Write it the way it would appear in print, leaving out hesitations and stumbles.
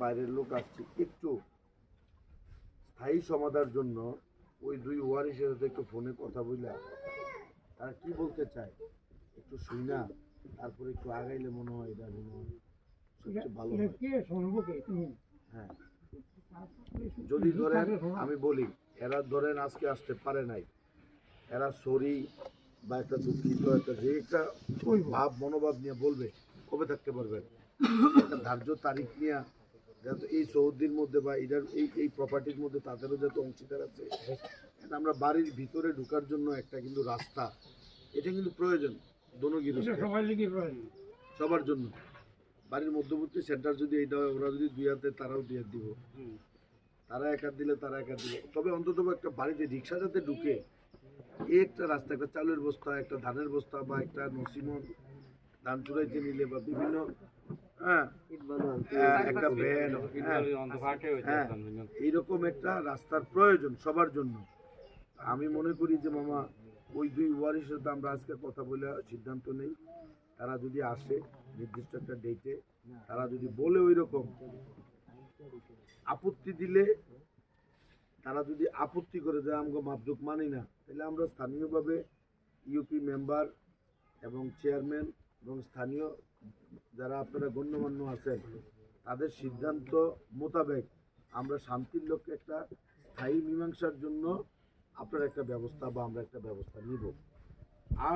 বাইরের লোক আসছে একটু স্থায়ী সমাধানের জন্য ওই দুই ওয়ারিশের সাথে একটু ফোনে কথা বললা তারা কি বলতে চায় একটু শুই না, তারপরে একটু আগাইলে মনে হয় এটা মনে হয় সবচেয়ে ভালো হয়। হ্যাঁ, যদি ধরেন আমি বলি এরা ধরেন আজকে আসতে পারে নাই, এরা সরি বা একটা দুঃখিত একটা যে একটা ভাব মনোভাব নিয়ে বলবে কবে থাকতে পারবেন, একটা ধার্য তারিখ নিয়ে যাতে এই সৌদির মধ্যে বা এটার এই প্রপার্টির মধ্যে তাদেরও যত অংশীদার আছে, আমরা বাড়ির ভিতরে ঢোকার জন্য একটা কিন্তু রাস্তা, এটা কিন্তু প্রয়োজন সবার জন্য। বাড়ির মধ্যবর্তী সেন্টার যদি এইটা হয়, ওরা যদি দুই হাতে তারাও দুই হাত দিব, তারা এক হাত দিলে তারা এক হাত দিল, তবে অন্তত একটা বাড়িতে রিক্সা যাতে ঢুকে এই একটা রাস্তা, একটা চালের বস্তা, একটা ধানের বস্তা বা একটা নসিমন ধান চুরাইতে নিলে বা বিভিন্ন একটা ভ্যান, এইরকম একটা রাস্তার প্রয়োজন সবার জন্য। আমি মনে করি যে মামা ওই দুই ওয়ারির সাথে আমরা আজকে কথা বলে সিদ্ধান্ত নেই, তারা যদি আসে নির্দিষ্ট একটা ডেটে, তারা যদি বলে ওই রকম আপত্তি দিলে, তারা যদি আপত্তি করে যে আমাকে মাপজোক মানি না, তাহলে আমরা স্থানীয়ভাবে ইউপি মেম্বার এবং চেয়ারম্যান এবং স্থানীয় যারা আপনারা গণ্যমান্য আছেন তাদের সিদ্ধান্ত মোতাবেক আমরা শান্তির লক্ষ্যে একটা স্থায়ী মীমাংসার জন্য আপনার একটা ব্যবস্থা বা আমরা একটা ব্যবস্থা নিব। আর